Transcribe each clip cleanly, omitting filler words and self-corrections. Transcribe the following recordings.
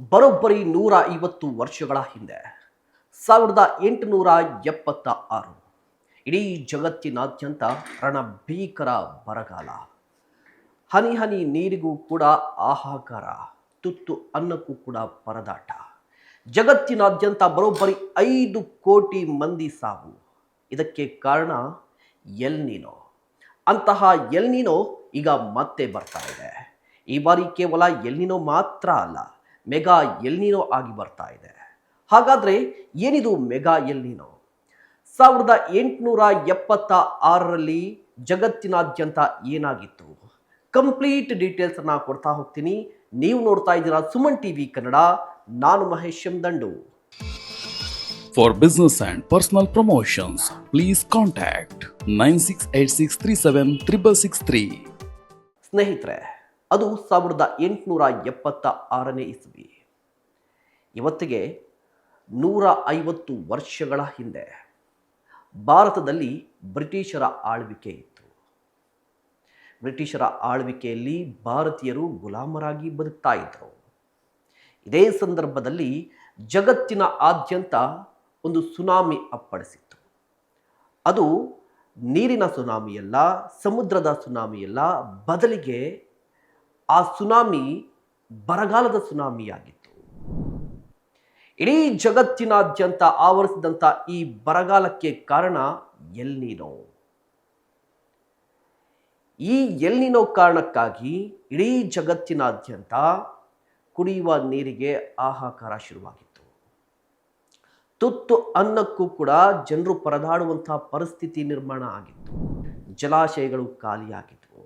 ಬರೋಬ್ಬರಿ 150 ವರ್ಷಗಳ ಹಿಂದೆ 1876 ಇಡೀ ಜಗತ್ತಿನಾದ್ಯಂತ ರಣಭೀಕರ ಬರಗಾಲ. ಹನಿ ಹನಿ ನೀರಿಗೂ ಕೂಡ ಹಾಹಾಕಾರ, ತುತ್ತು ಅನ್ನಕ್ಕೂ ಕೂಡ ಪರದಾಟ. ಜಗತ್ತಿನಾದ್ಯಂತ ಬರೋಬ್ಬರಿ 5 ಕೋಟಿ ಮಂದಿ ಸಾವು. ಇದಕ್ಕೆ ಕಾರಣ ಎಲ್ ನೀನೋ. ಅಂತಹ ಎಲ್ ನೀನೋ ಈಗ ಮತ್ತೆ ಬರ್ತಾ ಇದೆ. ಈ ಬಾರಿ ಕೇವಲ ಎಲ್ ನೀನೋ ಮಾತ್ರ ಅಲ್ಲ, ಮೆಗಾ ಎಲ್ ನೀನೋ ಆಗಿ ಬರ್ತಾ ಇದೆ. ಹಾಗಾದ್ರೆ ಏನಿದು ಮೆಗಾ ಎಲ್ ನೀನೋ? 1876ರಲ್ಲಿ ಜಗತ್ತಿನಾದ್ಯಂತ ಏನಾಗಿತ್ತು? ಕಂಪ್ಲೀಟ್ ಡೀಟೇಲ್ಸ್ ಅನ್ನ ಕೊಡ್ತಾ ಹೋಗ್ತೀನಿ. ನೀವು ನೋಡ್ತಾ ಇದ್ದೀರಾ ಸುಮನ್ ಟಿವಿ ಕನ್ನಡ. ನಾನು ಮಹೇಶ್ ದಂಡು. For business and personal promotions, please contact 9686376663. ಸ್ನೇಹಿತರೆ, ಅದು 1876ನೇ ಇಸ್ವಿ. ಇವತ್ತಿಗೆ 150 ವರ್ಷಗಳ ಹಿಂದೆ ಭಾರತದಲ್ಲಿ ಬ್ರಿಟಿಷರ ಆಳ್ವಿಕೆ ಇತ್ತು. ಬ್ರಿಟಿಷರ ಆಳ್ವಿಕೆಯಲ್ಲಿ ಭಾರತೀಯರು ಗುಲಾಮರಾಗಿ ಬದುಕ್ತಾ ಇದ್ರು. ಇದೇ ಸಂದರ್ಭದಲ್ಲಿ ಜಗತ್ತಿನ ಆದ್ಯಂತ ಒಂದು ಸುನಾಮಿ ಅಪ್ಪಳಿಸಿತ್ತು. ಅದು ನೀರಿನ ಸುನಾಮಿಯಲ್ಲ, ಸಮುದ್ರದ ಸುನಾಮಿಯಲ್ಲ, ಬದಲಿಗೆ ಆ ಸುನಾಮಿ ಬರಗಾಲದ ಸುನಾಮಿಯಾಗಿತ್ತು. ಇಡೀ ಜಗತ್ತಿನಾದ್ಯಂತ ಆವರಿಸಿದಂಥ ಈ ಬರಗಾಲಕ್ಕೆ ಕಾರಣ ಎಲ್ ನೀನೋ. ಈ ಎಲ್ ನೀನೋ ಕಾರಣಕ್ಕಾಗಿ ಇಡೀ ಜಗತ್ತಿನಾದ್ಯಂತ ಕುಡಿಯುವ ನೀರಿಗೆ ಹಾಹಾಕಾರ ಶುರುವಾಗಿತ್ತು. ತುತ್ತು ಅನ್ನಕ್ಕೂ ಕೂಡ ಜನರು ಪರದಾಡುವಂತಹ ಪರಿಸ್ಥಿತಿ ನಿರ್ಮಾಣ ಆಗಿತ್ತು. ಜಲಾಶಯಗಳು ಖಾಲಿಯಾಗಿದ್ವು,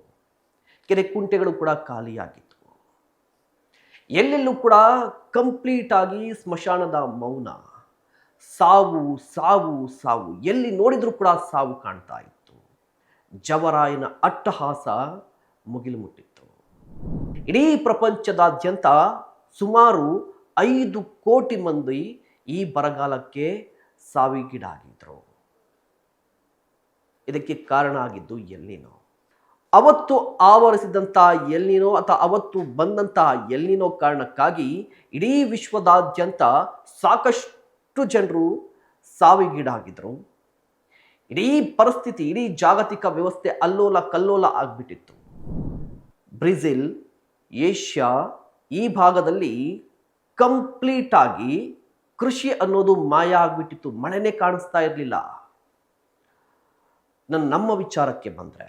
ಕೆರೆ ಕುಂಟೆಗಳು ಕೂಡ ಖಾಲಿಯಾಗಿದ್ವು. ಎಲ್ಲೆಲ್ಲೂ ಕೂಡ ಕಂಪ್ಲೀಟ್ ಆಗಿ ಸ್ಮಶಾನದ ಮೌನ. ಸಾವು ಸಾವು ಸಾವು, ಎಲ್ಲಿ ನೋಡಿದ್ರೂ ಕೂಡ ಸಾವು ಕಾಣ್ತಾ ಇತ್ತು. ಜವರಾಯನ ಅಟ್ಟಹಾಸ ಮುಗಿಲು ಮುಟ್ಟಿತ್ತು. ಇಡೀ ಪ್ರಪಂಚದಾದ್ಯಂತ ಸುಮಾರು 5 ಕೋಟಿ ಮಂದಿ ಈ ಬರಗಾಲಕ್ಕೆ ಸಾವಿಗೀಡಾಗಿದ್ರು. ಇದಕ್ಕೆ ಕಾರಣ ಆಗಿದ್ದು ಎಲ್ ನೀನೋ. ಅವತ್ತು ಆವರಿಸಿದಂಥ ಎಲ್ ನೀನೋ ಅಥವಾ ಅವತ್ತು ಬಂದಂತಹ ಎಲ್ ನೀನೋ ಕಾರಣಕ್ಕಾಗಿ ಇಡೀ ವಿಶ್ವದಾದ್ಯಂತ ಸಾಕಷ್ಟು ಜನರು ಸಾವಿಗೀಡಾಗಿದ್ರು. ಇಡೀ ಪರಿಸ್ಥಿತಿ, ಇಡೀ ಜಾಗತಿಕ ವ್ಯವಸ್ಥೆ ಅಲ್ಲೋಲ ಕಲ್ಲೋಲ ಆಗ್ಬಿಟ್ಟಿತ್ತು. ಬ್ರೆಜಿಲ್, ಏಷ್ಯಾ ಈ ಭಾಗದಲ್ಲಿ ಕಂಪ್ಲೀಟ್ ಆಗಿ ಕೃಷಿ ಅನ್ನೋದು ಮಾಯ ಆಗ್ಬಿಟ್ಟಿತ್ತು. ಮಳೆನೇ ಕಾಣಿಸ್ತಾ ಇರಲಿಲ್ಲ. ನಮ್ಮ ವಿಚಾರಕ್ಕೆ ಬಂದರೆ,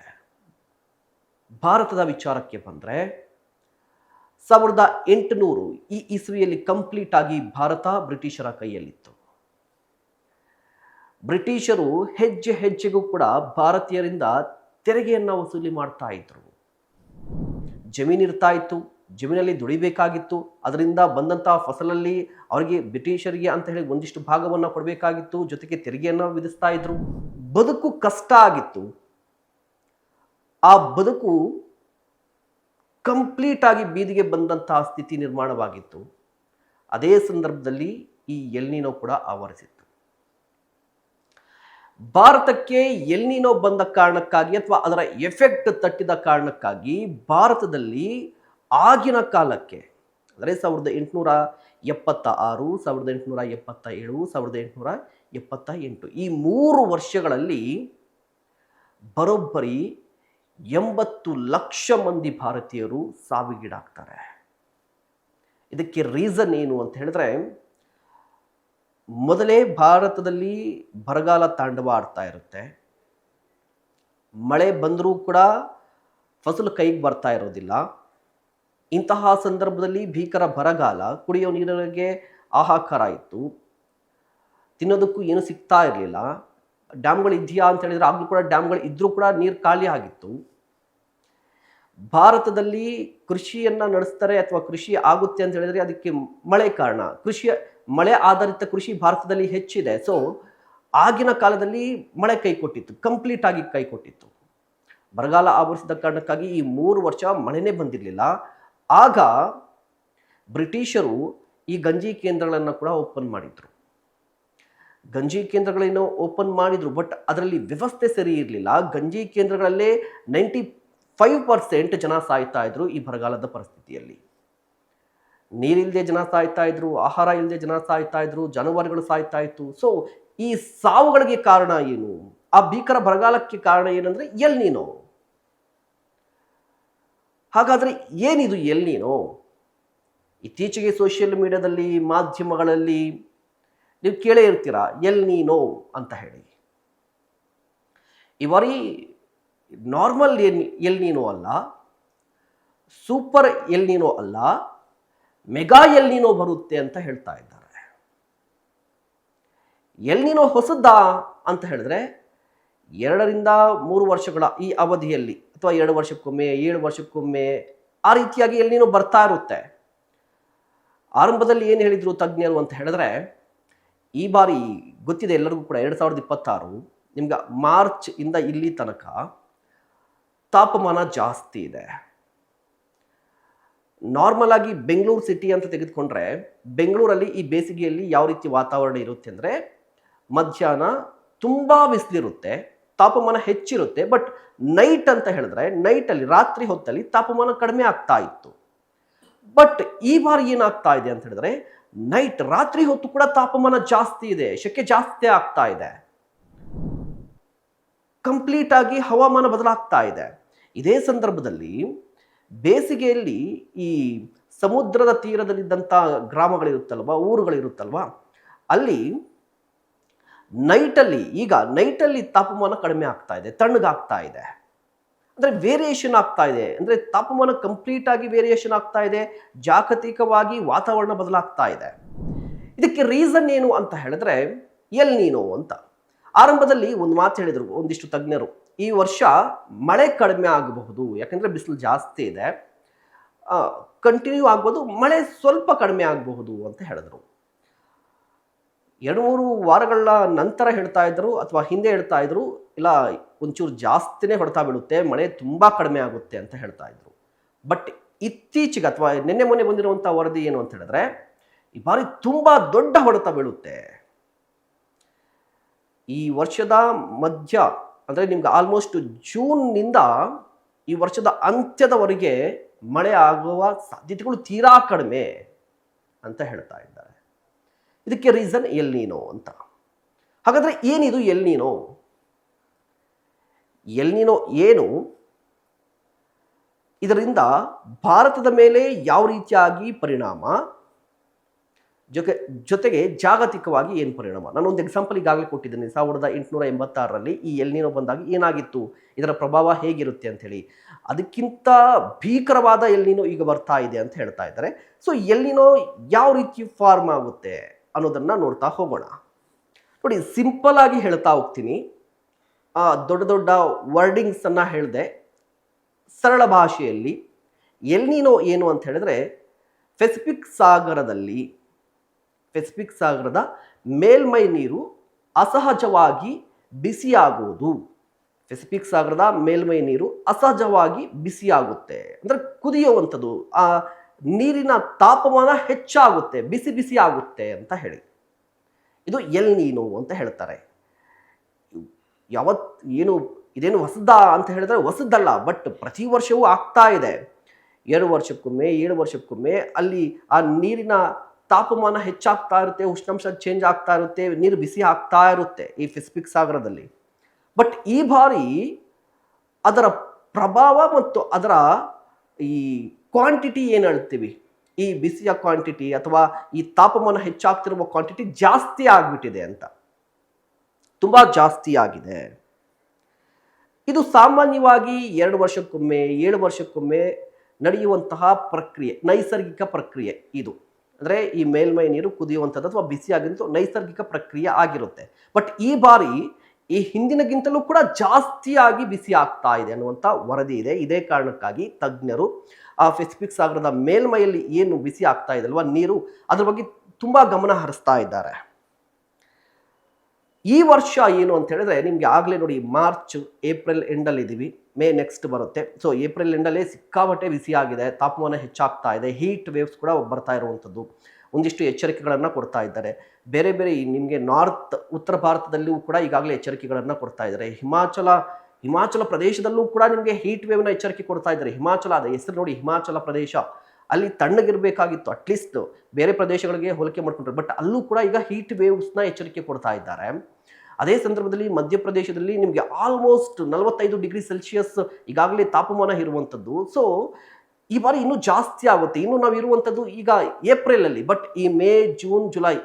ಭಾರತದ ವಿಚಾರಕ್ಕೆ ಬಂದರೆ, 1800 ಈ ಇಸ್ವಿಯಲ್ಲಿ ಕಂಪ್ಲೀಟ್ ಆಗಿ ಭಾರತ ಬ್ರಿಟಿಷರ ಕೈಯಲ್ಲಿತ್ತು. ಬ್ರಿಟಿಷರು ಹೆಜ್ಜೆ ಹೆಜ್ಜೆಗೂ ಕೂಡ ಭಾರತೀಯರಿಂದ ತೆರಿಗೆಯನ್ನು ವಸೂಲಿ ಮಾಡ್ತಾ ಇದ್ರು. ಜಮೀನಿರ್ತಾ ಇತ್ತು, ಜಮೀನಲ್ಲಿ ದುಡಿಬೇಕಾಗಿತ್ತು. ಅದರಿಂದ ಬಂದಂತಹ ಫಸಲಲ್ಲಿ ಅವರಿಗೆ ಬ್ರಿಟಿಷರಿಗೆ ಅಂತ ಹೇಳಿ ಒಂದಿಷ್ಟು ಭಾಗವನ್ನು ಕೊಡಬೇಕಾಗಿತ್ತು. ಜೊತೆಗೆ ತೆರಿಗೆಯನ್ನು ವಿಧಿಸ್ತಾ ಇದ್ರು. ಬದುಕು ಕಷ್ಟ ಆಗಿತ್ತು. ಆ ಬದುಕು ಕಂಪ್ಲೀಟ್ ಆಗಿ ಬೀದಿಗೆ ಬಂದಂತಹ ಸ್ಥಿತಿ ನಿರ್ಮಾಣವಾಗಿತ್ತು. ಅದೇ ಸಂದರ್ಭದಲ್ಲಿ ಈ ಎಲ್ ನೀನೋ ಕೂಡ ಆವರಿಸಿತ್ತು. ಭಾರತಕ್ಕೆ ಎಲ್ ನೀನೋ ಬಂದ ಕಾರಣಕ್ಕಾಗಿ ಅಥವಾ ಅದರ ಎಫೆಕ್ಟ್ ತಟ್ಟಿದ ಕಾರಣಕ್ಕಾಗಿ ಭಾರತದಲ್ಲಿ ಆಗಿನ ಕಾಲಕ್ಕೆ ಅಂದರೆ 1876, 1877, 1878 ಈ 3 ವರ್ಷಗಳಲ್ಲಿ ಬರೋಬ್ಬರಿ 80 ಲಕ್ಷ ಮಂದಿ ಭಾರತೀಯರು ಸಾವಿಗೀಡಾಗ್ತಾರೆ. ಇದಕ್ಕೆ ರೀಸನ್ ಏನು ಅಂತ ಹೇಳಿದ್ರೆ, ಮೊದಲೇ ಭಾರತದಲ್ಲಿ ಬರಗಾಲ ತಾಂಡವ ಆಡ್ತಾ ಇರುತ್ತೆ. ಮಳೆ ಬಂದರೂ ಕೂಡ ಫಸಲು ಕೈಗೆ ಬರ್ತಾ ಇರೋದಿಲ್ಲ. ಇಂತಹ ಸಂದರ್ಭದಲ್ಲಿ ಭೀಕರ ಬರಗಾಲ, ಕುಡಿಯೋ ನೀರಿಗೆ ಹಾಹಾಕಾರ ಇತ್ತು. ತಿನ್ನೋದಕ್ಕೂ ಏನು ಸಿಗ್ತಾ ಇರಲಿಲ್ಲ. ಡ್ಯಾಮ್ಗಳು ಇದೆಯಾ ಅಂತ ಹೇಳಿದ್ರೆ ಆಗಲೂ ಕೂಡ ಡ್ಯಾಮ್ಗಳು ಇದ್ರೂ ಕೂಡ ನೀರು ಖಾಲಿ ಆಗಿತ್ತು. ಭಾರತದಲ್ಲಿ ಕೃಷಿಯನ್ನು ನಡೆಸ್ತಾರೆ ಅಥವಾ ಕೃಷಿ ಆಗುತ್ತೆ ಅಂತ ಹೇಳಿದ್ರೆ ಅದಕ್ಕೆ ಮಳೆ ಕಾರಣ. ಮಳೆ ಆಧಾರಿತ ಕೃಷಿ ಭಾರತದಲ್ಲಿ ಹೆಚ್ಚಿದೆ. ಸೊ ಆಗಿನ ಕಾಲದಲ್ಲಿ ಮಳೆ ಕೈ ಕೊಟ್ಟಿತ್ತು, ಕಂಪ್ಲೀಟ್ ಆಗಿ ಕೈ ಕೊಟ್ಟಿತ್ತು. ಬರಗಾಲ ಆವರಿಸಿದ ಕಾರಣಕ್ಕಾಗಿ ಈ 3 ವರ್ಷ ಮಳೆನೇ ಬಂದಿರಲಿಲ್ಲ. ಆಗ ಬ್ರಿಟಿಷರು ಈ ಗಂಜಿ ಕೇಂದ್ರಗಳನ್ನು ಕೂಡ ಓಪನ್ ಮಾಡಿದ್ರು. ಗಂಜಿ ಕೇಂದ್ರಗಳೇನೋ ಓಪನ್ ಮಾಡಿದ್ರು, ಬಟ್ ಅದರಲ್ಲಿ ವ್ಯವಸ್ಥೆ ಸರಿ ಇರಲಿಲ್ಲ. ಗಂಜಿ ಕೇಂದ್ರಗಳಲ್ಲೇ 95% ಜನ ಸಾಯ್ತಾ ಇದ್ರು ಈ ಬರಗಾಲದ ಪರಿಸ್ಥಿತಿಯಲ್ಲಿ. ನೀರಿಲ್ಲದೆ ಜನ ಸಾಯ್ತಾ ಇದ್ರು, ಆಹಾರ ಇಲ್ಲದೆ ಜನ ಸಾಯ್ತಾ ಇದ್ರು, ಜಾನುವಾರುಗಳು ಸಾಯ್ತಾ ಇತ್ತು. ಸೊ ಈ ಸಾವುಗಳಿಗೆ ಕಾರಣ ಏನು? ಆ ಭೀಕರ ಬರಗಾಲಕ್ಕೆ ಕಾರಣ ಏನಂದ್ರೆ ಎಲ್ ನೀನೋ. ಹಾಗಾದ್ರೆ ಏನಿದು ಎಲ್ ನೀನೋ? ಇತ್ತೀಚೆಗೆ ಸೋಷಿಯಲ್ ಮೀಡಿಯಾದಲ್ಲಿ, ಮಾಧ್ಯಮಗಳಲ್ಲಿ ನೀವು ಕೇಳೇ ಇರ್ತೀರಾ ಎಲ್ ನೀನೋ ಅಂತ ಹೇಳಿ. ಈ ಬಾರಿ ನಾರ್ಮಲ್ ಎಲ್ ನೀನೋ ಅಲ್ಲ, ಸೂಪರ್ ಎಲ್ ನೀನೋ ಅಲ್ಲ, ಮೆಗಾ ಎಲ್ ನೀನೋ ಬರುತ್ತೆ ಅಂತ ಹೇಳ್ತಾ ಇದ್ದಾರೆ. ಎಲ್ ನೀನೋ ಹೊಸದಾ ಅಂತ ಹೇಳಿದ್ರೆ 2-3 ವರ್ಷಗಳ ಈ ಅವಧಿಯಲ್ಲಿ, ಅಥವಾ 2 ವರ್ಷಕ್ಕೊಮ್ಮೆ, 7 ವರ್ಷಕ್ಕೊಮ್ಮೆ ಆ ರೀತಿಯಾಗಿ ಎಲ್ ನೀನೋ ಬರ್ತಾ ಇರುತ್ತೆ. ಆರಂಭದಲ್ಲಿ ಏನು ಹೇಳಿದ್ರು ತಜ್ಞರು ಅಂತ ಹೇಳಿದ್ರೆ, ಈ ಬಾರಿ ಗೊತ್ತಿದೆ ಎಲ್ಲರಿಗೂ ಕೂಡ 2026 ನಿಮ್ಗೆ ಮಾರ್ಚ್ ಇಂದ ಇಲ್ಲಿ ತನಕ ತಾಪಮಾನ ಜಾಸ್ತಿ ಇದೆ. ನಾರ್ಮಲ್ ಆಗಿ ಬೆಂಗಳೂರು ಸಿಟಿ ಅಂತ ತೆಗೆದುಕೊಂಡ್ರೆ, ಬೆಂಗಳೂರಲ್ಲಿ ಈ ಬೇಸಿಗೆಯಲ್ಲಿ ಯಾವ ರೀತಿ ವಾತಾವರಣ ಇರುತ್ತೆ ಅಂದರೆ, ಮಧ್ಯಾಹ್ನ ತುಂಬ ಬಿಸಿಲಿರುತ್ತೆ, ತಾಪಮಾನ ಹೆಚ್ಚಿರುತ್ತೆ. ಬಟ್ ನೈಟ್ ಅಂತ ಹೇಳಿದ್ರೆ, ನೈಟಲ್ಲಿ ರಾತ್ರಿ ಹೊತ್ತಲ್ಲಿ ತಾಪಮಾನ ಕಡಿಮೆ ಆಗ್ತಾ ಇತ್ತು. ಬಟ್ ಈ ಬಾರಿ ಏನಾಗ್ತಾ ಇದೆ ಅಂತ ಹೇಳಿದ್ರೆ, ನೈಟ್ ರಾತ್ರಿ ಹೊತ್ತು ಕೂಡ ತಾಪಮಾನ ಜಾಸ್ತಿ ಇದೆ, ಶೆಕೆ ಜಾಸ್ತಿ ಆಗ್ತಾ ಇದೆ, ಕಂಪ್ಲೀಟ್ ಆಗಿ ಹವಾಮಾನ ಬದಲಾಗ್ತಾ ಇದೆ. ಇದೇ ಸಂದರ್ಭದಲ್ಲಿ ಬೇಸಿಗೆಯಲ್ಲಿ ಈ ಸಮುದ್ರದ ತೀರದಲ್ಲಿದ್ದಂಥ ಗ್ರಾಮಗಳಿರುತ್ತಲ್ವ, ಊರುಗಳಿರುತ್ತಲ್ವ, ಅಲ್ಲಿ ನೈಟಲ್ಲಿ ತಾಪಮಾನ ಕಡಿಮೆ ಆಗ್ತಾ ಇದೆ, ತಣ್ಣಗಾಗ್ತಾ ಇದೆ. ಅಂದರೆ ವೇರಿಯೇಷನ್ ಆಗ್ತಾ ಇದೆ, ಅಂದರೆ ತಾಪಮಾನ ಕಂಪ್ಲೀಟ್ ಆಗಿ ವೇರಿಯೇಷನ್ ಆಗ್ತಾ ಇದೆ, ಜಾಗತಿಕವಾಗಿ ವಾತಾವರಣ ಬದಲಾಗ್ತಾ ಇದೆ. ಇದಕ್ಕೆ ರೀಸನ್ ಏನು ಅಂತ ಹೇಳಿದ್ರೆ ಎಲ್ ನೀನೋ ಅಂತ. ಆರಂಭದಲ್ಲಿ ಒಂದು ಮಾತು ಹೇಳಿದರು ಒಂದಿಷ್ಟು ತಜ್ಞರು, ಈ ವರ್ಷ ಮಳೆ ಕಡಿಮೆ ಆಗಬಹುದು, ಯಾಕಂದರೆ ಬಿಸಿಲು ಜಾಸ್ತಿ ಇದೆ, ಕಂಟಿನ್ಯೂ ಆಗ್ಬೋದು, ಮಳೆ ಸ್ವಲ್ಪ ಕಡಿಮೆ ಆಗಬಹುದು ಅಂತ ಹೇಳಿದ್ರು. 2-3 ವಾರಗಳ ನಂತರ ಹೇಳ್ತಾ ಇದ್ರು, ಅಥವಾ ಹಿಂದೆ ಹೇಳ್ತಾ ಇದ್ರು, ಇಲ್ಲ ಒಂಚೂರು ಜಾಸ್ತಿನೇ ಹೊಡೆತ ಬೀಳುತ್ತೆ, ಮಳೆ ತುಂಬ ಕಡಿಮೆ ಆಗುತ್ತೆ ಅಂತ ಹೇಳ್ತಾ ಇದ್ರು. ಬಟ್ ಇತ್ತೀಚೆಗೆ ಅಥವಾ ನಿನ್ನೆ ಮೊನ್ನೆ ಬಂದಿರುವಂಥ ವರದಿ ಏನು ಅಂತ ಹೇಳಿದ್ರೆ, ಈ ಬಾರಿ ತುಂಬ ದೊಡ್ಡ ಹೊಡೆತ ಬೀಳುತ್ತೆ. ಈ ವರ್ಷದ ಮಧ್ಯ ಅಂದರೆ ನಿಮ್ಗೆ ಆಲ್ಮೋಸ್ಟ್ ಜೂನ್ನಿಂದ ಈ ವರ್ಷದ ಅಂತ್ಯದವರೆಗೆ ಮಳೆ ಆಗುವ ಸಾಧ್ಯತೆಗಳು ತೀರಾ ಕಡಿಮೆ ಅಂತ ಹೇಳ್ತಾ ಇದ್ದಾರೆ. ಇದಕ್ಕೆ ರೀಸನ್ ಎಲ್ ನೀನೋ ಅಂತ. ಹಾಗಾದರೆ ಏನಿದು ಎಲ್ ನೀನೋ? ಎಲ್ ನೀನೋ ಏನು, ಇದರಿಂದ ಭಾರತದ ಮೇಲೆ ಯಾವ ರೀತಿಯಾಗಿ ಪರಿಣಾಮ, ಜೊತೆಗೆ ಜಾಗತಿಕವಾಗಿ ಏನು ಪರಿಣಾಮ? ನಾನೊಂದು ಎಕ್ಸಾಂಪಲ್ ಈಗಾಗಲೇ ಕೊಟ್ಟಿದ್ದೀನಿ. 1886ರಲ್ಲಿ ಈ ಎಲ್ ನೀನೋ ಬಂದಾಗ ಏನಾಗಿತ್ತು, ಇದರ ಪ್ರಭಾವ ಹೇಗಿರುತ್ತೆ ಅಂಥೇಳಿ. ಅದಕ್ಕಿಂತ ಭೀಕರವಾದ ಎಲ್ ನೀನೋ ಈಗ ಬರ್ತಾ ಇದೆ ಅಂತ ಹೇಳ್ತಾ ಇದ್ದಾರೆ. ಸೊ ಎಲ್ ನೀನೋ ಯಾವ ರೀತಿ ಫಾರ್ಮ್ ಆಗುತ್ತೆ ಅನ್ನೋದನ್ನು ನೋಡ್ತಾ ಹೋಗೋಣ. ನೋಡಿ, ಸಿಂಪಲ್ ಆಗಿ ಹೇಳ್ತಾ ಹೋಗ್ತೀನಿ, ದೊಡ್ಡ ದೊಡ್ಡ ವರ್ಡಿಂಗ್ಸನ್ನು ಹೇಳಿದೆ. ಸರಳ ಭಾಷೆಯಲ್ಲಿ ಎಲ್ ನೀನೋ ಏನು ಅಂತ ಹೇಳಿದ್ರೆ, ಪೆಸಿಫಿಕ್ ಸಾಗರದ ಮೇಲ್ಮೈ ನೀರು ಅಸಹಜವಾಗಿ ಬಿಸಿಯಾಗುವುದು. ಪೆಸಿಫಿಕ್ ಸಾಗರದ ಮೇಲ್ಮೈ ನೀರು ಅಸಹಜವಾಗಿ ಬಿಸಿಯಾಗುತ್ತೆ, ಅಂದರೆ ಕುದಿಯುವಂಥದ್ದು, ಆ ನೀರಿನ ತಾಪಮಾನ ಹೆಚ್ಚಾಗುತ್ತೆ, ಬಿಸಿ ಆಗುತ್ತೆ ಅಂತ ಹೇಳಿ. ಇದು ಎಲ್ ನೀನೋ ಅಂತ ಹೇಳ್ತಾರೆ. ಇದೇನು ಹೊಸದಾ ಅಂತ ಹೇಳಿದ್ರೆ ಹೊಸದಲ್ಲ, ಬಟ್ ಪ್ರತಿ ವರ್ಷವೂ ಆಗ್ತಾ ಇದೆ. 2 ವರ್ಷಕ್ಕೊಮ್ಮೆ, 7 ವರ್ಷಕ್ಕೊಮ್ಮೆ ಅಲ್ಲಿ ಆ ನೀರಿನ ತಾಪಮಾನ ಹೆಚ್ಚಾಗ್ತಾ ಇರುತ್ತೆ, ಉಷ್ಣಾಂಶ ಚೇಂಜ್ ಆಗ್ತಾ ಇರುತ್ತೆ, ನೀರು ಬಿಸಿ ಆಗ್ತಾ ಇರುತ್ತೆ ಈ ಪೆಸಿಫಿಕ್ ಸಾಗರದಲ್ಲಿ. ಬಟ್ ಈ ಬಾರಿ ಅದರ ಪ್ರಭಾವ ಮತ್ತು ಅದರ ಈ ಕ್ವಾಂಟಿಟಿ ಏನು ಹೇಳ್ತೀವಿ, ಈ ಬಿಸಿಯ ಕ್ವಾಂಟಿಟಿ ಅಥವಾ ಈ ತಾಪಮಾನ ಹೆಚ್ಚಾಗ್ತಿರುವ ಕ್ವಾಂಟಿಟಿ ಜಾಸ್ತಿ ಆಗಿಬಿಟ್ಟಿದೆ ಅಂತ, ತುಂಬ ಜಾಸ್ತಿ ಆಗಿದೆ. ಇದು ಸಾಮಾನ್ಯವಾಗಿ 2 ವರ್ಷಕ್ಕೊಮ್ಮೆ, 7 ವರ್ಷಕ್ಕೊಮ್ಮೆ ನಡೆಯುವಂತಹ ಪ್ರಕ್ರಿಯೆ, ನೈಸರ್ಗಿಕ ಪ್ರಕ್ರಿಯೆ ಇದು. ಅಂದರೆ ಈ ಮೇಲ್ಮೈ ನೀರು ಕುದಿಯುವಂಥದ್ದು ಅಥವಾ ಬಿಸಿಯಾಗಿದ್ದು ನೈಸರ್ಗಿಕ ಪ್ರಕ್ರಿಯೆ ಆಗಿರುತ್ತೆ. ಬಟ್ ಈ ಬಾರಿ ಈ ಹಿಂದಿನಗಿಂತಲೂ ಕೂಡ ಜಾಸ್ತಿಯಾಗಿ ಬಿಸಿ ಆಗ್ತಾ ಇದೆ ಅನ್ನುವಂಥ ವರದಿ ಇದೆ. ಇದೇ ಕಾರಣಕ್ಕಾಗಿ ತಜ್ಞರು ಆ ಪೆಸಿಫಿಕ್ ಸಾಗರದ ಮೇಲ್ಮೈಯಲ್ಲಿ ಏನು ಬಿಸಿ ಆಗ್ತಾ ಇದೆ ಅಲ್ವಾ ನೀರು, ಅದ್ರ ಬಗ್ಗೆ ತುಂಬ ಗಮನ ಹರಿಸ್ತಾ ಇದ್ದಾರೆ. ಈ ವರ್ಷ ಏನು ಅಂತ ಹೇಳಿದ್ರೆ, ನಿಮಗೆ ಆಗಲೇ ನೋಡಿ, ಮಾರ್ಚ್ ಏಪ್ರಿಲ್ ಎಂಡಲ್ಲಿ ಇದ್ದೀವಿ, ಮೇ ನೆಕ್ಸ್ಟ್ ಬರುತ್ತೆ. ಸೊ ಏಪ್ರಿಲ್ ಎಂಡಲ್ಲೇ ಸಿಕ್ಕಾಪಟ್ಟೆ ಬಿಸಿ ಆಗಿದೆ, ತಾಪಮಾನ ಹೆಚ್ಚಾಗ್ತಾ ಇದೆ, ಹೀಟ್ ವೇವ್ಸ್ ಕೂಡ ಬರ್ತಾ ಇರುವಂಥದ್ದು. ಒಂದಿಷ್ಟು ಎಚ್ಚರಿಕೆಗಳನ್ನು ಕೊಡ್ತಾ ಇದ್ದಾರೆ. ಬೇರೆ ನಿಮಗೆ ಉತ್ತರ ಭಾರತದಲ್ಲಿಯೂ ಕೂಡ ಈಗಾಗಲೇ ಎಚ್ಚರಿಕೆಗಳನ್ನು ಕೊಡ್ತಾ ಇದ್ದಾರೆ. ಹಿಮಾಚಲ ಪ್ರದೇಶದಲ್ಲೂ ಕೂಡ ನಿಮಗೆ ಹೀಟ್ ವೇವ್ನ ಎಚ್ಚರಿಕೆ ಕೊಡ್ತಾ ಇದ್ದಾರೆ. ಹಿಮಾಚಲ, ಅದ ಹೆಸರು ನೋಡಿ, ಹಿಮಾಚಲ ಪ್ರದೇಶ, ಅಲ್ಲಿ ತಣ್ಣಗಿರಬೇಕಾಗಿತ್ತು ಅಟ್ಲೀಸ್ಟ್ ಬೇರೆ ಪ್ರದೇಶಗಳಿಗೆ ಹೋಲಿಕೆ ಮಾಡ್ಕೊಂಡ್ರೆ, ಬಟ್ ಅಲ್ಲೂ ಕೂಡ ಈಗ ಹೀಟ್ ವೇವ್ಸ್ನ ಎಚ್ಚರಿಕೆ ಕೊಡ್ತಾ ಇದ್ದಾರೆ. ಅದೇ ಸಂದರ್ಭದಲ್ಲಿ ಮಧ್ಯಪ್ರದೇಶದಲ್ಲಿ ನಿಮಗೆ ಆಲ್ಮೋಸ್ಟ್ 45 ಡಿಗ್ರಿ ಸೆಲ್ಸಿಯಸ್ ಈಗಾಗಲೇ ತಾಪಮಾನ ಇರುವಂಥದ್ದು. ಸೊ ಈ ಬಾರಿ ಇನ್ನೂ ಜಾಸ್ತಿ ಆಗುತ್ತೆ. ಇನ್ನು ನಾವು ಇರುವಂಥದ್ದು ಈಗ ಏಪ್ರಿಲ್ ಅಲ್ಲಿ, ಬಟ್ ಈ ಮೇ, ಜೂನ್, ಜುಲೈ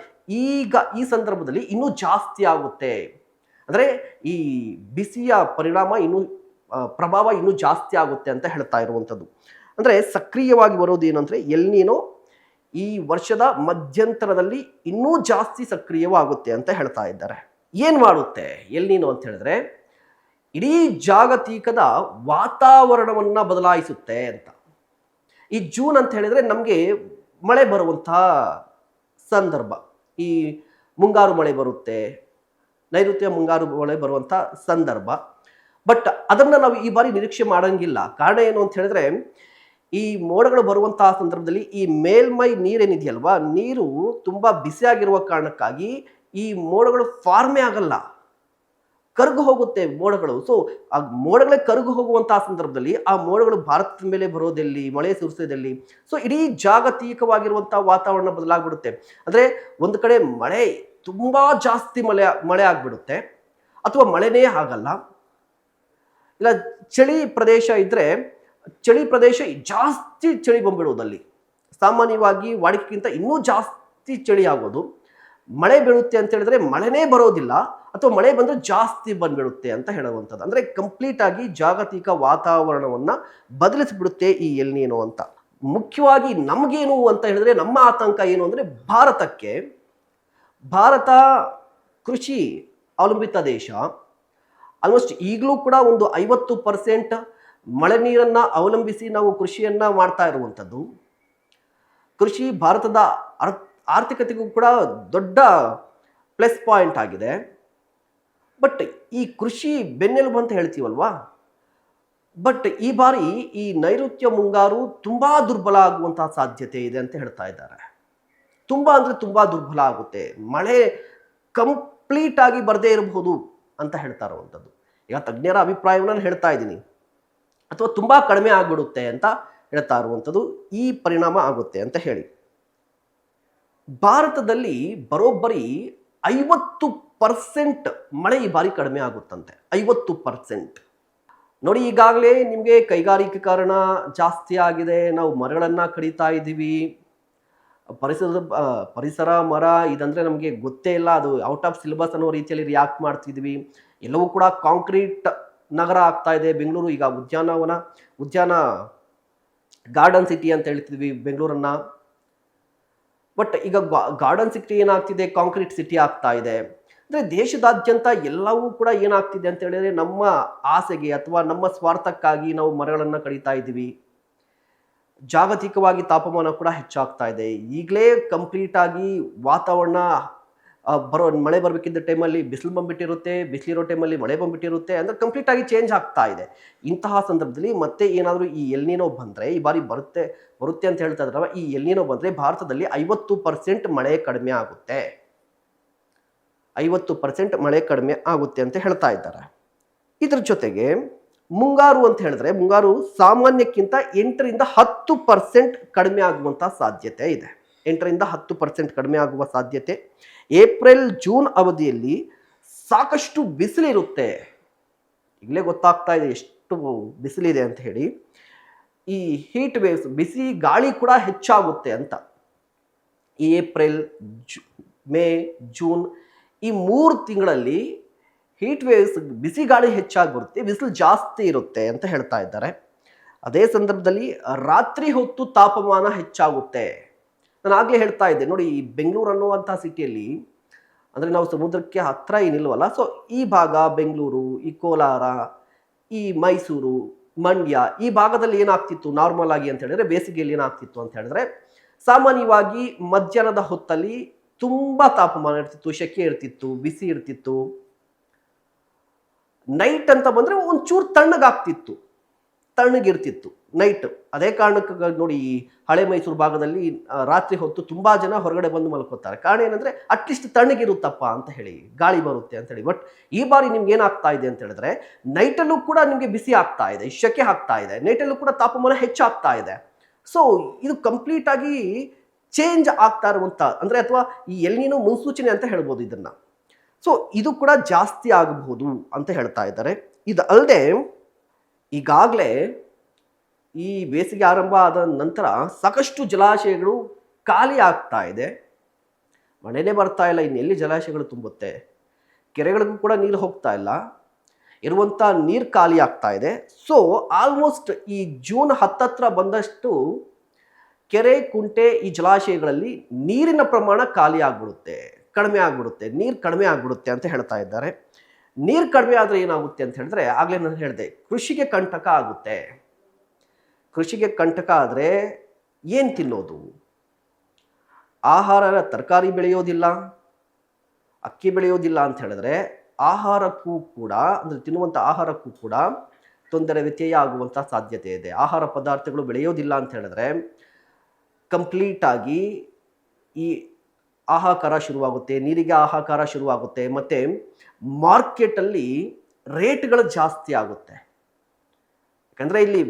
ಈಗ ಈ ಸಂದರ್ಭದಲ್ಲಿ ಇನ್ನೂ ಜಾಸ್ತಿ ಆಗುತ್ತೆ. ಅಂದರೆ ಈ ಬಿಸಿಯ ಪರಿಣಾಮ ಇನ್ನೂ ಪ್ರಭಾವ ಇನ್ನೂ ಜಾಸ್ತಿ ಆಗುತ್ತೆ ಅಂತ ಹೇಳ್ತಾ ಇರುವಂಥದ್ದು. ಅಂದರೆ ಸಕ್ರಿಯವಾಗಿ ಬರೋದು ಏನಂದರೆ ಎಲ್ ನೀನೋ ಈ ವರ್ಷದ ಮಧ್ಯಂತರದಲ್ಲಿ ಇನ್ನೂ ಜಾಸ್ತಿ ಸಕ್ರಿಯವಾಗುತ್ತೆ ಅಂತ ಹೇಳ್ತಾ ಇದ್ದಾರೆ. ಏನು ಮಾಡುತ್ತೆ ಎಲ್ ನೀನೋ ಅಂತ ಹೇಳಿದ್ರೆ ಇಡೀ ಜಾಗತಿಕದ ವಾತಾವರಣವನ್ನು ಬದಲಾಯಿಸುತ್ತೆ ಅಂತ. ಈ ಜೂನ್ ಅಂತ ಹೇಳಿದ್ರೆ ನಮಗೆ ಮಳೆ ಬರುವಂತಹ ಸಂದರ್ಭ, ಈ ಮುಂಗಾರು ಮಳೆ ಬರುತ್ತೆ, ನೈಋತ್ಯ ಮುಂಗಾರು ಮಳೆ ಬರುವಂಥ ಸಂದರ್ಭ. ಬಟ್ ಅದನ್ನು ನಾವು ಈ ಬಾರಿ ನಿರೀಕ್ಷೆ ಮಾಡೋಂಗಿಲ್ಲ. ಕಾರಣ ಏನು ಅಂತ ಹೇಳಿದ್ರೆ ಈ ಮೋಡಗಳು ಬರುವಂತಹ ಸಂದರ್ಭದಲ್ಲಿ ಈ ಮೇಲ್ಮೈ ನೀರೇನಿದೆಯಲ್ವಾ, ನೀರು ತುಂಬ ಬಿಸಿಯಾಗಿರುವ ಕಾರಣಕ್ಕಾಗಿ ಈ ಮೋಡಗಳು ಫಾರ್ಮೇ ಆಗಲ್ಲ, ಕರಗು ಹೋಗುತ್ತೆ ಮೋಡಗಳು. ಸೊ ಆ ಮೋಡಗಳೇ ಕರಗು ಹೋಗುವಂತಹ ಸಂದರ್ಭದಲ್ಲಿ ಆ ಮೋಡಗಳು ಭಾರತದ ಮೇಲೆ ಬರೋದೆಲ್ಲಿ, ಮಳೆ ಸುರಿಸೋದೆಲ್ಲಿ. ಸೊ ಇಡೀ ಜಾಗತಿಕವಾಗಿರುವಂತಹ ವಾತಾವರಣ ಬದಲಾಗ್ಬಿಡುತ್ತೆ. ಅಂದರೆ ಒಂದು ಕಡೆ ಮಳೆ ತುಂಬ ಜಾಸ್ತಿ ಮಳೆ ಆಗ್ಬಿಡುತ್ತೆ, ಅಥವಾ ಮಳೆನೇ ಆಗಲ್ಲ. ಇಲ್ಲ ಚಳಿ ಪ್ರದೇಶ ಇದ್ದರೆ ಚಳಿ ಪ್ರದೇಶ ಜಾಸ್ತಿ ಚಳಿ ಬಂದ್ಬಿಡೋದಲ್ಲಿ, ಸಾಮಾನ್ಯವಾಗಿ ವಾಡಿಕೆಗಿಂತ ಇನ್ನೂ ಜಾಸ್ತಿ ಚಳಿ ಆಗೋದು. ಮಳೆ ಬೀಳುತ್ತೆ ಅಂತ ಹೇಳಿದ್ರೆ ಮಳೆನೇ ಬರೋದಿಲ್ಲ, ಅಥವಾ ಮಳೆ ಬಂದರೆ ಜಾಸ್ತಿ ಬಂದ್ಬಿಡುತ್ತೆ ಅಂತ ಹೇಳುವಂಥದ್ದು. ಅಂದರೆ ಕಂಪ್ಲೀಟ್ ಆಗಿ ಜಾಗತಿಕ ವಾತಾವರಣವನ್ನು ಬದಲಿಸಿಬಿಡುತ್ತೆ ಈ ಎಲ್ ನೀನೋ ಅಂತ. ಮುಖ್ಯವಾಗಿ ನಮಗೇನು ಅಂತ ಹೇಳಿದ್ರೆ ನಮ್ಮ ಆತಂಕ ಏನು ಅಂದರೆ ಭಾರತ ಕೃಷಿ ಅವಲಂಬಿತ ದೇಶ. ಆಲ್ಮೋಸ್ಟ್ ಈಗಲೂ ಕೂಡ ಒಂದು 50% ಮಳೆ ನೀರನ್ನು ಅವಲಂಬಿಸಿ ನಾವು ಕೃಷಿಯನ್ನು ಮಾಡ್ತಾ ಇರುವಂಥದ್ದು. ಕೃಷಿ ಭಾರತದ ಆರ್ಥಿಕತೆಗೂ ಕೂಡ ದೊಡ್ಡ ಪ್ಲಸ್ ಪಾಯಿಂಟ್ ಆಗಿದೆ. ಬಟ್ ಈ ಕೃಷಿ ಬೆನ್ನೆಲುಬು ಅಂತ ಹೇಳ್ತೀವಲ್ವಾ, ಬಟ್ ಈ ಬಾರಿ ಈ ನೈಋತ್ಯ ಮುಂಗಾರು ತುಂಬ ದುರ್ಬಲ ಆಗುವಂತಹ ಸಾಧ್ಯತೆ ಇದೆ ಅಂತ ಹೇಳ್ತಾ ಇದ್ದಾರೆ. ತುಂಬ ಅಂದರೆ ತುಂಬ ದುರ್ಬಲ ಆಗುತ್ತೆ, ಮಳೆ ಕಂಪ್ಲೀಟ್ ಆಗಿ ಬರದೇ ಇರಬಹುದು ಅಂತ ಹೇಳ್ತಾ ಇರುವಂಥದ್ದು. ಈಗ ತಜ್ಞರ ಅಭಿಪ್ರಾಯವನ್ನು ಹೇಳ್ತಾ ಇದ್ದೀನಿ, ಅಥವಾ ತುಂಬ ಕಡಿಮೆ ಆಗಿಬಿಡುತ್ತೆ ಅಂತ ಹೇಳ್ತಾ ಇರುವಂಥದ್ದು. ಈ ಪರಿಣಾಮ ಆಗುತ್ತೆ ಅಂತ ಹೇಳಿ ಭಾರತದಲ್ಲಿ ಬರೋಬ್ಬರಿ 50% ಮಳೆ ಈ ಬಾರಿ ಕಡಿಮೆ ಆಗುತ್ತಂತೆ. 50% ನೋಡಿ, ಈಗಾಗಲೇ ನಿಮಗೆ ಕೈಗಾರಿಕೀಕರಣ ಜಾಸ್ತಿ ಆಗಿದೆ, ನಾವು ಮರಗಳನ್ನು ಕಡಿತಾ ಇದ್ದೀವಿ. ಪರಿಸರ ಮರ ಇದಂದರೆ ನಮಗೆ ಗೊತ್ತೇ ಇಲ್ಲ, ಅದು ಔಟ್ ಆಫ್ ಸಿಲೆಬಸ್ ಅನ್ನೋ ರೀತಿಯಲ್ಲಿ ರಿಯಾಕ್ಟ್ ಮಾಡ್ತಿದ್ವಿ. ಎಲ್ಲವೂ ಕೂಡ ಕಾಂಕ್ರೀಟ್ ನಗರ ಆಗ್ತಾ ಇದೆ. ಬೆಂಗಳೂರು ಈಗ ಉದ್ಯಾನ ಗಾರ್ಡನ್ ಸಿಟಿ ಅಂತ ಹೇಳ್ತಿದ್ವಿ ಬೆಂಗಳೂರನ್ನು. ಬಟ್ ಈಗ ಗಾರ್ಡನ್ ಸಿಟಿ ಏನಾಗ್ತಿದೆ, ಕಾಂಕ್ರೀಟ್ ಸಿಟಿ ಆಗ್ತಾ ಇದೆ. ಅಂದರೆ ದೇಶದಾದ್ಯಂತ ಎಲ್ಲವೂ ಕೂಡ ಏನಾಗ್ತಿದೆ ಅಂತ ಹೇಳಿದ್ರೆ ನಮ್ಮ ಆಸೆಗೆ ಅಥವಾ ನಮ್ಮ ಸ್ವಾರ್ಥಕ್ಕಾಗಿ ನಾವು ಮರಗಳನ್ನು ಕಡಿತಾ ಇದ್ದೀವಿ. ಜಾಗತಿಕವಾಗಿ ತಾಪಮಾನ ಕೂಡ ಹೆಚ್ಚಾಗ್ತಾ ಇದೆ. ಈಗಲೇ ಕಂಪ್ಲೀಟ್ ಆಗಿ ವಾತಾವರಣ ಮಳೆ ಬರಬೇಕಿದ್ದ ಟೈಮಲ್ಲಿ ಬಿಸಿಲು ಬಂದ್ಬಿಟ್ಟಿರುತ್ತೆ, ಬಿಸಿಲಿರೋ ಟೈಮಲ್ಲಿ ಮಳೆ ಬಂದ್ಬಿಟ್ಟಿರುತ್ತೆ. ಅಂದರೆ ಕಂಪ್ಲೀಟ್ ಆಗಿ ಚೇಂಜ್ ಆಗ್ತಾ ಇದೆ. ಇಂತಹ ಸಂದರ್ಭದಲ್ಲಿ ಮತ್ತೆ ಏನಾದರೂ ಈ ಎಲ್ ನೀನೋ ಬಂದರೆ, ಈ ಬಾರಿ ಬರುತ್ತೆ ಅಂತ ಹೇಳ್ತಾ ಇದ್ರಲ್ಲ, ಈ ಎಲ್ ನೀನೋ ಬಂದರೆ ಭಾರತದಲ್ಲಿ 50% ಮಳೆ ಕಡಿಮೆ ಆಗುತ್ತೆ. 50% ಮಳೆ ಕಡಿಮೆ ಆಗುತ್ತೆ ಅಂತ ಹೇಳ್ತಾ ಇದ್ದಾರೆ. ಇದ್ರ ಜೊತೆಗೆ ಮುಂಗಾರು ಅಂತ ಹೇಳಿದ್ರೆ ಮುಂಗಾರು ಸಾಮಾನ್ಯಕ್ಕಿಂತ 8ರಿಂದ 10% ಕಡಿಮೆ ಆಗುವಂಥ ಸಾಧ್ಯತೆ ಇದೆ. 8ರಿಂದ 10% ಕಡಿಮೆ ಆಗುವ ಸಾಧ್ಯತೆ. ಏಪ್ರಿಲ್ ಜೂನ್ ಅವಧಿಯಲ್ಲಿ ಸಾಕಷ್ಟು ಬಿಸಿಲಿರುತ್ತೆ. ಈಗಲೇ ಗೊತ್ತಾಗ್ತಾ ಇದೆ ಎಷ್ಟು ಬಿಸಿಲಿದೆ ಅಂತ ಹೇಳಿ. ಈ ಹೀಟ್ ವೇವ್ಸ್, ಬಿಸಿ ಗಾಳಿ ಕೂಡ ಹೆಚ್ಚಾಗುತ್ತೆ ಅಂತ. ಈ ಏಪ್ರಿಲ್, ಮೇ, ಜೂನ್ ಈ 3 ತಿಂಗಳಲ್ಲಿ ಹೀಟ್ ವೇವ್ಸ್, ಬಿಸಿ ಗಾಳಿ ಹೆಚ್ಚಾಗಿ ಬರುತ್ತೆ, ಬಿಸಿಲು ಜಾಸ್ತಿ ಇರುತ್ತೆ ಅಂತ ಹೇಳ್ತಾ ಇದ್ದಾರೆ. ಅದೇ ಸಂದರ್ಭದಲ್ಲಿ ರಾತ್ರಿ ಹೊತ್ತು ತಾಪಮಾನ ಹೆಚ್ಚಾಗುತ್ತೆ. ನಾನು ಆಗಲೇ ಹೇಳ್ತಾ ಇದ್ದೆ ನೋಡಿ, ಈ ಬೆಂಗಳೂರು ಅನ್ನುವಂಥ ಸಿಟಿಯಲ್ಲಿ, ಅಂದರೆ ನಾವು ಸಮುದ್ರಕ್ಕೆ ಹತ್ತಿರ ಏನಿಲ್ವಲ್ಲ, ಸೊ ಈ ಭಾಗ ಬೆಂಗಳೂರು, ಈ ಕೋಲಾರ, ಈ ಮೈಸೂರು, ಮಂಡ್ಯ ಈ ಭಾಗದಲ್ಲಿ ಏನಾಗ್ತಿತ್ತು ನಾರ್ಮಲ್ ಆಗಿ ಅಂತ ಹೇಳಿದ್ರೆ, ಬೇಸಿಗೆಯಲ್ಲಿ ಏನಾಗ್ತಿತ್ತು ಅಂತ ಹೇಳಿದ್ರೆ, ಸಾಮಾನ್ಯವಾಗಿ ಮಧ್ಯಾಹ್ನದ ಹೊತ್ತಲ್ಲಿ ತುಂಬ ತಾಪಮಾನ ಇರ್ತಿತ್ತು, ಸೆಕೆ ಇರ್ತಿತ್ತು, ಬಿಸಿ ಇರ್ತಿತ್ತು. ನೈಟ್ ಅಂತ ಬಂದರೆ ಒಂಚೂರು ತಣ್ಣಗಿರ್ತಿತ್ತು ನೈಟ್. ಅದೇ ಕಾರಣಕ್ಕೆ ನೋಡಿ, ಈ ಹಳೆ ಮೈಸೂರು ಭಾಗದಲ್ಲಿ ರಾತ್ರಿ ಹೊತ್ತು ತುಂಬ ಜನ ಹೊರಗಡೆ ಬಂದು ಮಲ್ಕೋತಾರೆ. ಕಾರಣ ಏನಂದರೆ ಅಟ್ಲೀಸ್ಟ್ ತಣ್ಣಗಿರುತ್ತಪ್ಪ ಅಂತ ಹೇಳಿ, ಗಾಳಿ ಬರುತ್ತೆ ಅಂತ ಹೇಳಿ. ಬಟ್ ಈ ಬಾರಿ ನಿಮ್ಗೆ ಏನಾಗ್ತಾ ಇದೆ ಅಂತ ಹೇಳಿದ್ರೆ, ನೈಟಲ್ಲೂ ಕೂಡ ನಿಮಗೆ ಬಿಸಿ ಆಗ್ತಾ ಇದೆ, ಸೆಕೆ ಆಗ್ತಾ ಇದೆ, ನೈಟಲ್ಲೂ ಕೂಡ ತಾಪಮಾನ ಹೆಚ್ಚಾಗ್ತಾ ಇದೆ. ಸೊ ಇದು ಕಂಪ್ಲೀಟಾಗಿ ಚೇಂಜ್ ಆಗ್ತಾ ಇರುವಂಥ ಅಂದರೆ ಅಥವಾ ಈ ಎಲ್ನಿನೋ ಮುನ್ಸೂಚನೆ ಅಂತ ಹೇಳ್ಬೋದು ಇದನ್ನು. ಸೊ ಇದು ಕೂಡ ಜಾಸ್ತಿ ಆಗಬಹುದು ಅಂತ ಹೇಳ್ತಾ ಇದ್ದಾರೆ. ಇದು ಅಲ್ಲದೆ ಈಗಾಗಲೇ ಈ ಬೇಸಿಗೆ ಆರಂಭ ಆದ ನಂತರ ಸಾಕಷ್ಟು ಜಲಾಶಯಗಳು ಖಾಲಿ ಆಗ್ತಾ ಇದೆ. ಮಳೆನೇ ಬರ್ತಾ ಇಲ್ಲ, ಇನ್ನೆಲ್ಲಿ ಜಲಾಶಯಗಳು ತುಂಬುತ್ತೆ, ಕೆರೆಗಳಿಗೂ ಕೂಡ ನೀರು ಹೋಗ್ತಾ ಇಲ್ಲ, ಇರುವಂಥ ನೀರು ಖಾಲಿ ಆಗ್ತಾ ಇದೆ. ಸೊ ಆಲ್ಮೋಸ್ಟ್ ಈ ಜೂನ್ 10 ಬಂದಷ್ಟು ಕೆರೆ ಕುಂಟೆ ಈ ಜಲಾಶಯಗಳಲ್ಲಿ ನೀರಿನ ಪ್ರಮಾಣ ಖಾಲಿ ಆಗ್ಬಿಡುತ್ತೆ, ಕಡಿಮೆ ಆಗ್ಬಿಡುತ್ತೆ, ನೀರು ಕಡಿಮೆ ಆಗ್ಬಿಡುತ್ತೆ ಅಂತ ಹೇಳ್ತಾ ಇದ್ದಾರೆ. ನೀರು ಕಡಿಮೆ ಆದರೆ ಏನಾಗುತ್ತೆ ಅಂತ ಹೇಳಿದ್ರೆ, ಆಗಲೇ ನಾನು ಹೇಳಿದೆ, ಕೃಷಿಗೆ ಕಂಟಕ ಆಗುತ್ತೆ. ಕೃಷಿಗೆ ಕಂಟಕ ಆದರೆ ಏನು ತಿನ್ನೋದು? ಆಹಾರ, ತರಕಾರಿ ಬೆಳೆಯೋದಿಲ್ಲ, ಅಕ್ಕಿ ಬೆಳೆಯೋದಿಲ್ಲ ಅಂತ ಹೇಳಿದ್ರೆ ಆಹಾರಕ್ಕೂ ಕೂಡ, ಅಂದರೆ ತಿನ್ನುವಂಥ ಆಹಾರಕ್ಕೂ ಕೂಡ ತೊಂದರೆ, ವ್ಯತ್ಯಯ ಆಗುವಂಥ ಸಾಧ್ಯತೆ ಇದೆ. ಆಹಾರ ಪದಾರ್ಥಗಳು ಬೆಳೆಯೋದಿಲ್ಲ ಅಂತ ಹೇಳಿದ್ರೆ ಕಂಪ್ಲೀಟಾಗಿ ಈ ಹಾಹಾಕಾರ ಶುರುವಾಗುತ್ತೆ, ನೀರಿಗೆ ಹಾಹಾಕಾರ ಶುರುವಾಗುತ್ತೆ, ಮತ್ತು ಮಾರ್ಕೆಟಲ್ಲಿ ರೇಟ್ಗಳು ಜಾಸ್ತಿ ಆಗುತ್ತೆ. ಯಾಕಂದರೆ ಇಲ್ಲಿ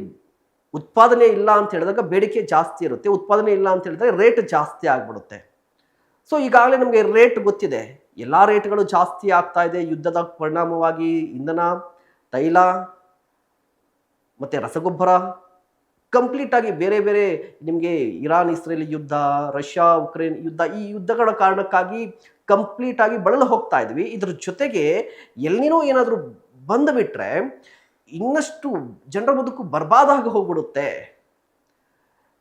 ಉತ್ಪಾದನೆ ಇಲ್ಲ ಅಂತ ಹೇಳಿದಾಗ ಬೇಡಿಕೆ ಜಾಸ್ತಿ ಇರುತ್ತೆ, ಉತ್ಪಾದನೆ ಇಲ್ಲ ಅಂತ ಹೇಳಿದ್ರೆ ರೇಟ್ ಜಾಸ್ತಿ ಆಗಿಬಿಡುತ್ತೆ. ಸೊ ಈಗಾಗಲೇ ನಮಗೆ ರೇಟ್ ಗೊತ್ತಿದೆ, ಎಲ್ಲ ರೇಟ್ಗಳು ಜಾಸ್ತಿ ಆಗ್ತಾ ಇದೆ. ಯುದ್ಧದ ಪರಿಣಾಮವಾಗಿ ಇಂಧನ, ತೈಲ ಮತ್ತು ರಸಗೊಬ್ಬರ, ಕಂಪ್ಲೀಟಾಗಿ ಬೇರೆ ಬೇರೆ ನಿಮಗೆ ಇರಾನ್ ಇಸ್ರೇಲ್ ಯುದ್ಧ, ರಷ್ಯಾ ಉಕ್ರೇನ್ ಯುದ್ಧ, ಈ ಯುದ್ಧಗಳ ಕಾರಣಕ್ಕಾಗಿ ಕಂಪ್ಲೀಟಾಗಿ ಬಳಲು ಹೋಗ್ತಾ ಇದ್ವಿ. ಇದ್ರ ಜೊತೆಗೆ ಎಲ್ಲಿನೋ ಏನಾದರೂ ಬಂದುಬಿಟ್ರೆ ಇನ್ನಷ್ಟು ಜನರ ಬದುಕು ಬರ್ಬಾದಾಗಿ ಹೋಗ್ಬಿಡುತ್ತೆ.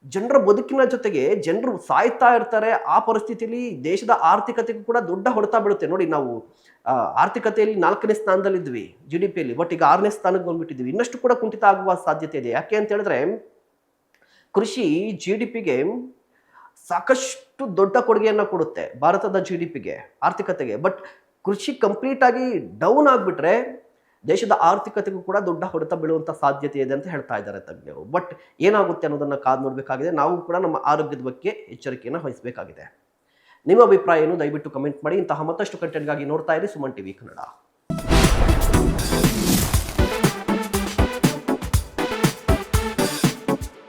ಜನರ ಬದುಕಿನ ಜೊತೆಗೆ ಜನರು ಸಾಯ್ತಾ ಇರ್ತಾರೆ. ಆ ಪರಿಸ್ಥಿತಿಯಲ್ಲಿ ದೇಶದ ಆರ್ಥಿಕತೆಗೂ ಕೂಡ ದೊಡ್ಡ ಹೊಡೆತ ಬೀಳುತ್ತೆ. ನೋಡಿ, ನಾವು ಆರ್ಥಿಕತೆಯಲ್ಲಿ 4ನೇ ಸ್ಥಾನದಲ್ಲಿದ್ವಿ GDP-ಯಲ್ಲಿ, ಬಟ್ ಈಗ 6ನೇ ಸ್ಥಾನಕ್ಕೆ ಬಂದ್ಬಿಟ್ಟಿದ್ವಿ. ಇನ್ನಷ್ಟು ಕೂಡ ಕುಂಠಿತ ಆಗುವ ಸಾಧ್ಯತೆ ಇದೆ. ಯಾಕೆ ಅಂತ ಹೇಳಿದ್ರೆ ಕೃಷಿ GDP-ಗೆ ಸಾಕಷ್ಟು ದೊಡ್ಡ ಕೊಡುಗೆಯನ್ನು ಕೊಡುತ್ತೆ, ಭಾರತದ GDP-ಗೆ, ಆರ್ಥಿಕತೆಗೆ. ಬಟ್ ಕೃಷಿ ಕಂಪ್ಲೀಟಾಗಿ ಡೌನ್ ಆಗಿಬಿಟ್ರೆ ದೇಶದ ಆರ್ಥಿಕತೆಗೂ ಕೂಡ ದೊಡ್ಡ ಹೊಡೆತ ಬೀಳುವಂಥ ಸಾಧ್ಯತೆ ಇದೆ ಅಂತ ಹೇಳ್ತಾ ಇದ್ದಾರೆ ತಜ್ಞರು. ಬಟ್ ಏನಾಗುತ್ತೆ ಅನ್ನೋದನ್ನು ಕಾದು ನೋಡಬೇಕಾಗಿದೆ. ನಾವು ಕೂಡ ನಮ್ಮ ಆರೋಗ್ಯದ ಬಗ್ಗೆ ಎಚ್ಚರಿಕೆಯನ್ನು ವಹಿಸಬೇಕಾಗಿದೆ. ನಿಮ್ಮ ಅಭಿಪ್ರಾಯ ಏನು? ದಯವಿಟ್ಟು ಕಮೆಂಟ್ ಮಾಡಿ. ಇಂತಹ ಮತ್ತಷ್ಟು ಕಂಟೆಂಟ್ಗಾಗಿ ನೋಡ್ತಾ ಇರಿ ಸುಮನ್ ಟಿವಿ ಕನ್ನಡ.